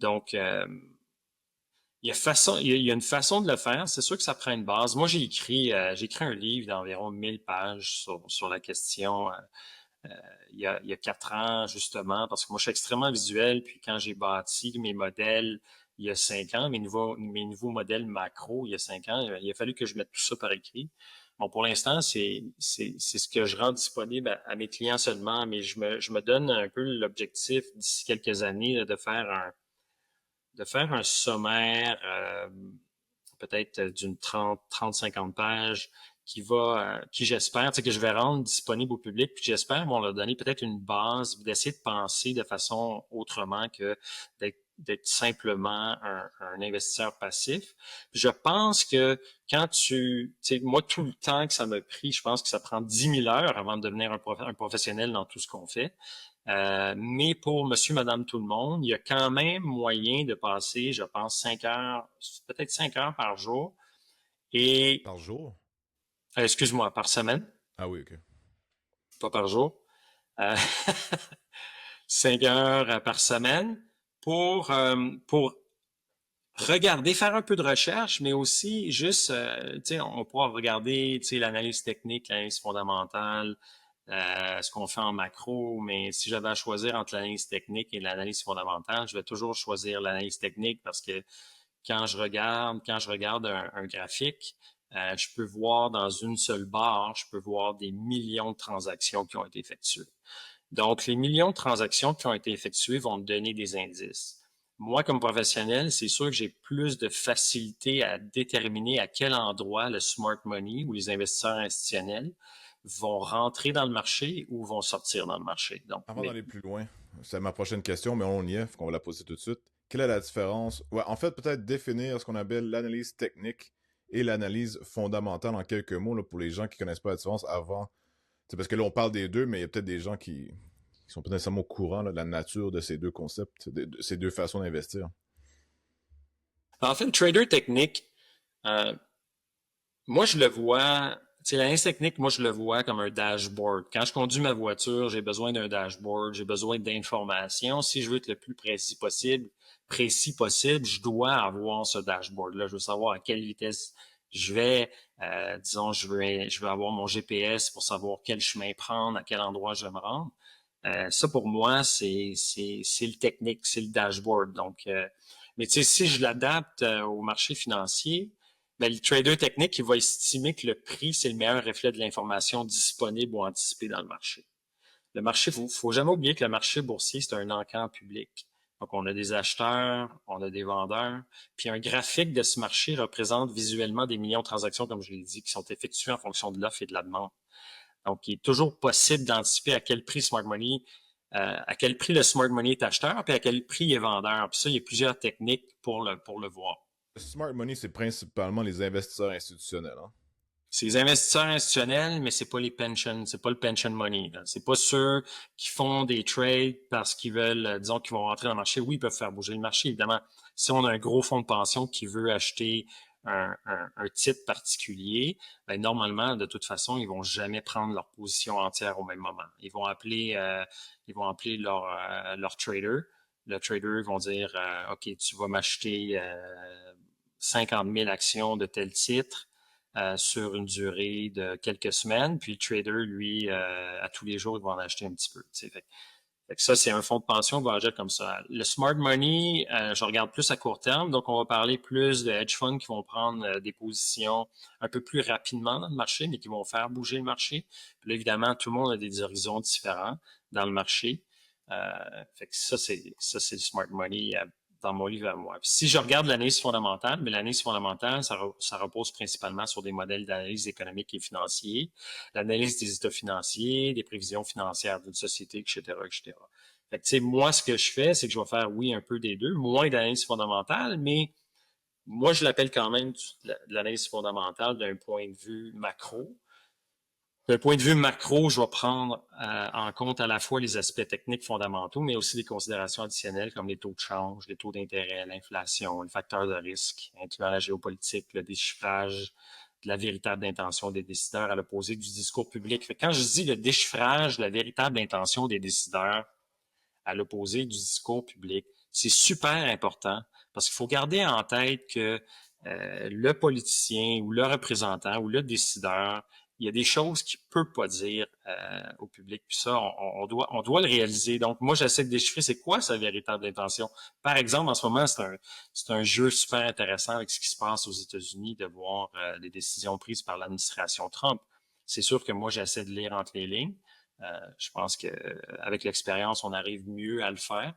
Donc, il y a une façon de le faire. C'est sûr que ça prend une base. Moi, j'ai écrit un livre d'environ 1000 pages sur la question il y a 4 ans, justement, parce que moi, je suis extrêmement visuel. Puis quand j'ai bâti mes modèles il y a 5 ans, mes nouveaux modèles macro il y a 5 ans, il a fallu que je mette tout ça par écrit. Bon, pour l'instant, c'est ce que je rends disponible à mes clients seulement, mais je me donne un peu l'objectif d'ici quelques années là, de faire un sommaire peut-être d'une 50 pages qui j'espère, tu sais, que je vais rendre disponible au public, puis j'espère vont leur donner peut-être une base, d'essayer de penser de façon autrement que d'être simplement un investisseur passif. Je pense que quand tu sais, moi, tout le temps que ça m'a pris, je pense que ça prend 10 000 heures avant de devenir un professionnel dans tout ce qu'on fait. Mais pour monsieur, madame, tout le monde, il y a quand même moyen de passer, je pense, 5 heures, peut-être 5 heures par jour et, Par jour? excuse-moi, par semaine, Ah oui, ok. pas par jour, euh, 5 heures par semaine pour regarder, faire un peu de recherche, mais aussi juste, tu sais, on pourra regarder, tu sais, l'analyse technique, l'analyse fondamentale, ce qu'on fait en macro, mais si j'avais à choisir entre l'analyse technique et l'analyse fondamentale, je vais toujours choisir l'analyse technique parce que quand je regarde un graphique, je peux voir dans une seule barre, je peux voir des millions de transactions qui ont été effectuées. Donc, les millions de transactions qui ont été effectuées vont me donner des indices. Moi, comme professionnel, c'est sûr que j'ai plus de facilité à déterminer à quel endroit le smart money ou les investisseurs institutionnels vont rentrer dans le marché ou vont sortir dans le marché. Donc, Avant mais d'aller plus loin, c'est ma prochaine question, mais on y est, qu'on va la poser tout de suite. Quelle est la différence? Ouais, en fait, peut-être définir ce qu'on appelle l'analyse technique et l'analyse fondamentale en quelques mots là, pour les gens qui connaissent pas la différence avant. C'est parce que là, on parle des deux, mais il y a peut-être des gens qui sont pas nécessairement au courant là, de la nature de ces deux concepts, de ces deux façons d'investir. en fait, le trader technique, euh, moi, je le vois, tu sais, l'analyse technique, moi, je le vois comme un dashboard. Quand je conduis ma voiture, j'ai besoin d'un dashboard, j'ai besoin d'informations. Si je veux être le plus précis possible, je dois avoir ce dashboard-là. Je veux savoir à quelle vitesse je vais. Disons, je veux avoir mon GPS pour savoir quel chemin prendre, à quel endroit je vais me rendre. Ça, pour moi, c'est le technique, c'est le dashboard. Donc, mais tu sais, si je l'adapte au marché financier, ben, le trader technique, il va estimer que le prix, c'est le meilleur reflet de l'information disponible ou anticipée dans le marché. Le marché, faut jamais oublier que le marché boursier, c'est un encan public. Donc, on a des acheteurs, on a des vendeurs, puis un graphique de ce marché représente visuellement des millions de transactions, comme je l'ai dit, qui sont effectuées en fonction de l'offre et de la demande. Donc, il est toujours possible d'anticiper à quel prix le smart money est acheteur, puis à quel prix il est vendeur. Puis ça, il y a plusieurs techniques pour le voir. Le smart money, c'est principalement les investisseurs institutionnels. Hein? C'est les investisseurs institutionnels, mais c'est pas le pension money. Là. C'est pas ceux qui font des trades parce qu'ils veulent, disons, qu'ils vont rentrer dans le marché. Oui, ils peuvent faire bouger le marché, évidemment. Si on a un gros fonds de pension qui veut acheter un titre particulier, ben, normalement, de toute façon, ils vont jamais prendre leur position entière au même moment. Ils vont appeler leur trader. Le trader, ils vont dire, OK, tu vas m'acheter 50 000 actions de tel titre sur une durée de quelques semaines. Puis le trader, lui, à tous les jours, il va en acheter un petit peu. Fait que ça, c'est un fonds de pension, on va agir comme ça. Le smart money, je regarde plus à court terme, donc on va parler plus de hedge funds qui vont prendre des positions un peu plus rapidement dans le marché, mais qui vont faire bouger le marché. Puis là, évidemment, tout le monde a des horizons différents dans le marché. Fait que ça, c'est le smart money dans mon livre à moi. Puis si je regarde l'analyse fondamentale, mais l'analyse fondamentale, ça repose principalement sur des modèles d'analyse économique et financier, l'analyse des états financiers, des prévisions financières d'une société, etc., etc. Fait que, tu sais, moi, ce que je fais, c'est que je vais faire, oui, un peu des deux, moins d'analyse fondamentale, mais moi, je l'appelle quand même de l'analyse fondamentale d'un point de vue macro. D'un point de vue macro, je vais prendre en compte à la fois les aspects techniques fondamentaux, mais aussi des considérations additionnelles comme les taux de change, les taux d'intérêt, l'inflation, les facteurs de risque, incluant la géopolitique, le déchiffrage de la véritable intention des décideurs à l'opposé du discours public. Fait que quand je dis le déchiffrage de la véritable intention des décideurs à l'opposé du discours public, C'est super important parce qu'il faut garder en tête que le politicien ou le représentant ou le décideur, il y a des choses qu'il peut pas dire au public. Puis ça, on doit le réaliser. Donc, moi, j'essaie de déchiffrer c'est quoi sa véritable intention. Par exemple, en ce moment, c'est un jeu super intéressant avec ce qui se passe aux États-Unis, de voir les décisions prises par l'administration Trump. C'est sûr que moi, j'essaie de lire entre les lignes. Je pense que avec l'expérience, on arrive mieux à le faire.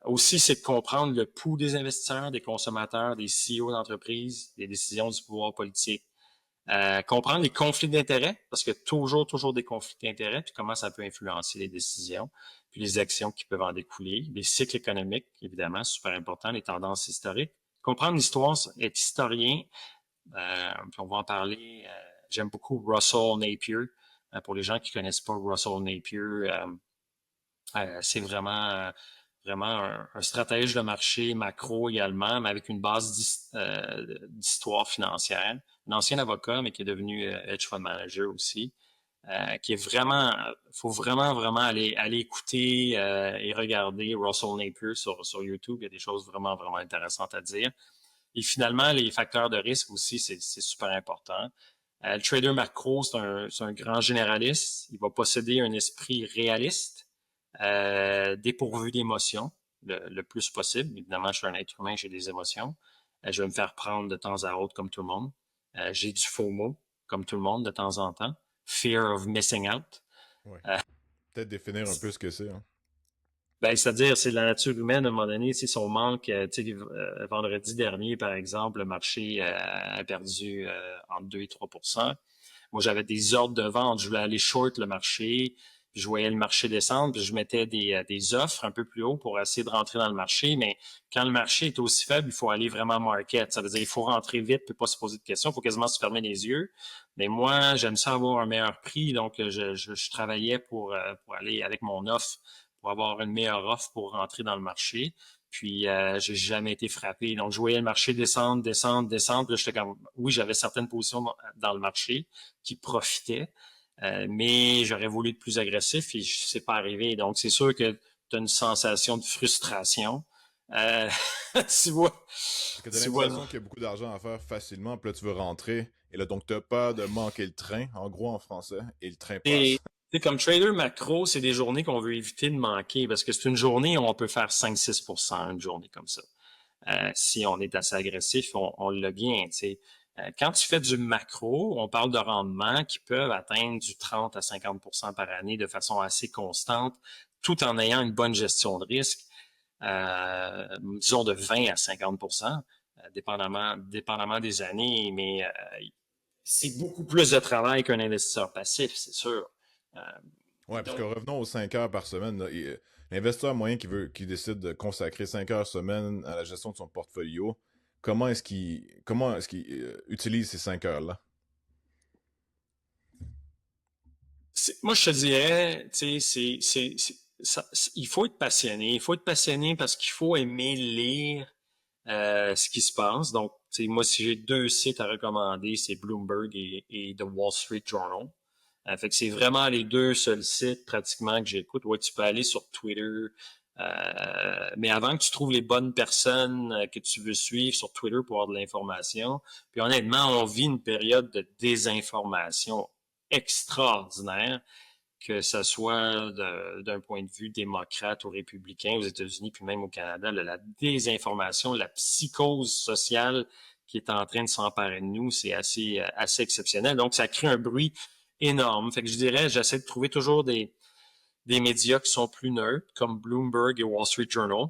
Aussi, c'est de comprendre le pouls des investisseurs, des consommateurs, des CEO d'entreprises, des décisions du pouvoir politique. Comprendre les conflits d'intérêts, parce qu'il y a toujours des conflits d'intérêts, puis comment ça peut influencer les décisions, puis les actions qui peuvent en découler, les cycles économiques, évidemment, super important, les tendances historiques. Comprendre l'histoire, être historien, puis on va en parler. J'aime beaucoup Russell Napier. Pour les gens qui connaissent pas Russell Napier, c'est vraiment un stratège de marché macro également, mais avec une base d'histoire financière. Un ancien avocat, mais qui est devenu hedge fund manager aussi. Qui est vraiment, faut vraiment aller écouter et regarder Russell Napier sur YouTube. Il y a des choses vraiment intéressantes à dire. Et finalement, les facteurs de risque aussi, c'est super important. Le trader macro, c'est un grand généraliste. Il va posséder un esprit réaliste, dépourvu d'émotions, le plus possible. Évidemment, je suis un être humain, j'ai des émotions. Je vais me faire prendre de temps à autre comme tout le monde. J'ai du FOMO, comme tout le monde, de temps en temps. Fear of missing out. Ouais. Euh, Peut-être définir un peu ce que c'est. Hein. Ben, c'est-à-dire, c'est de la nature humaine, à un moment donné, tu sais, si on manque, tu sais, vendredi dernier, par exemple, le marché a perdu entre 2 et 3%. Moi, j'avais des ordres de vente, je voulais aller short le marché, puis je voyais le marché descendre, puis je mettais des offres un peu plus haut pour essayer de rentrer dans le marché, mais quand le marché est aussi faible, il faut aller vraiment market. Ça veut dire il faut rentrer vite, puis pas se poser de questions, il faut quasiment se fermer les yeux. Mais moi, j'aime ça avoir un meilleur prix, donc je travaillais pour aller avec mon offre pour avoir une meilleure offre pour rentrer dans le marché. Puis j'ai jamais été frappé. Donc je voyais le marché descendre. Puis j'étais comme oui, j'avais certaines positions dans le marché qui profitaient, mais j'aurais voulu être plus agressif et c'est pas arrivé. Donc c'est sûr que tu as une sensation de frustration. Euh, tu vois, Parce que tu as tu vois. l'impression qu'il y a beaucoup d'argent à faire facilement, puis là tu veux rentrer, et là donc tu as peur de manquer le train, en gros en français, et le train Et passe. comme trader macro, c'est des journées qu'on veut éviter de manquer parce que c'est une journée où on peut faire 5-6% une journée comme ça. Si on est assez agressif, on l'a bien. Tu sais. Quand tu fais du macro, on parle de rendements qui peuvent atteindre du 30 à 50% par année de façon assez constante, tout en ayant une bonne gestion de risque, disons de 20 à 50%, dépendamment des années, mais c'est beaucoup plus de travail qu'un investisseur passif, c'est sûr. Euh, Ouais, parce que donc, revenons aux 5 heures par semaine. Là, l'investisseur moyen qui décide de consacrer 5 heures semaine à la gestion de son portfolio, comment est-ce qu'il utilise ces 5 heures-là? moi, je te dirais, tu sais, il faut être passionné. Il faut être passionné parce qu'il faut aimer lire ce qui se passe. Donc, tu sais, moi, si j'ai deux sites à recommander, c'est Bloomberg et The Wall Street Journal. Fait que c'est vraiment les deux seuls sites pratiquement que j'écoute. Ouais, tu peux aller sur Twitter, mais avant que tu trouves les bonnes personnes que tu veux suivre sur Twitter pour avoir de l'information, puis honnêtement, on vit une période de désinformation extraordinaire, que ce soit d'un point de vue démocrate ou républicain aux États-Unis, puis même au Canada, la désinformation, la psychose sociale qui est en train de s'emparer de nous, c'est assez exceptionnel. Donc, ça crée un bruit énorme. Fait que je dirais, j'essaie de trouver toujours des médias qui sont plus neutres, comme Bloomberg et Wall Street Journal.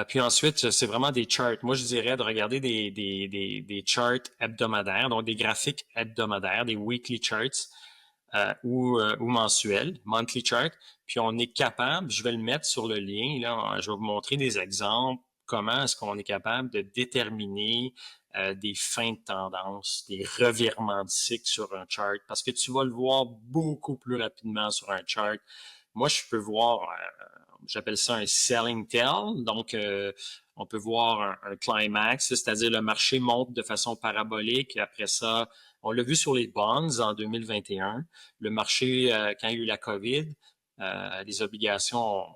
Puis ensuite, c'est vraiment des charts. Moi, je dirais de regarder des charts hebdomadaires, donc des graphiques hebdomadaires, des weekly charts ou mensuels, monthly chart. Puis on est capable, je vais le mettre sur le lien, là, je vais vous montrer des exemples, comment est-ce qu'on est capable de déterminer des fins de tendance, des revirements de cycle sur un chart, parce que tu vas le voir beaucoup plus rapidement sur un chart. Moi, je peux voir, j'appelle ça un selling tail, donc on peut voir un climax, c'est-à-dire le marché monte de façon parabolique, et après ça, on l'a vu sur les bonds en 2021, le marché, quand il y a eu la COVID, les obligations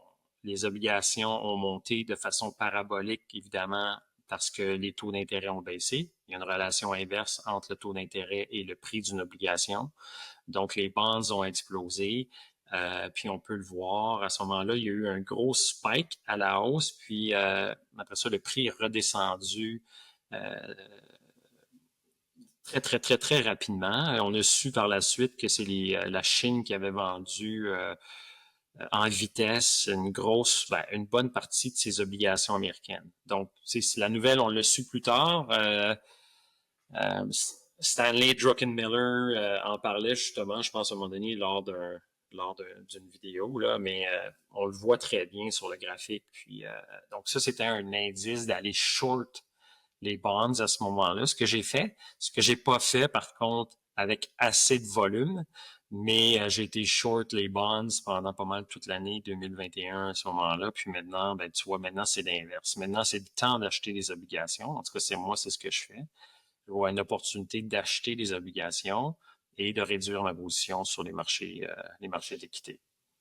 Les obligations ont monté de façon parabolique, évidemment, parce que les taux d'intérêt ont baissé. Il y a une relation inverse entre le taux d'intérêt et le prix d'une obligation. Donc, les bonds ont explosé. Puis on peut le voir, à ce moment-là, il y a eu un gros spike à la hausse, puis après ça, le prix est redescendu très, très, très, très rapidement. On a su par la suite que c'est la Chine qui avait vendu en vitesse une bonne partie de ses obligations américaines. Donc, c'est la nouvelle, on l'a su plus tard. Euh, Stanley Druckenmiller en parlait justement, je pense à un moment donné, d'une vidéo, là, mais on le voit très bien sur le graphique. Puis, donc ça, c'était un indice d'aller short les bonds à ce moment-là. Ce que j'ai fait, ce que j'ai pas fait, par contre, avec assez de volume, mais j'ai été short les bonds pendant pas mal toute l'année 2021 à ce moment-là. Puis maintenant, ben, tu vois, maintenant, c'est l'inverse. Maintenant, c'est le temps d'acheter des obligations. En tout cas, c'est ce que je fais. Je vois une opportunité d'acheter des obligations et de réduire ma position sur les marchés d'équité.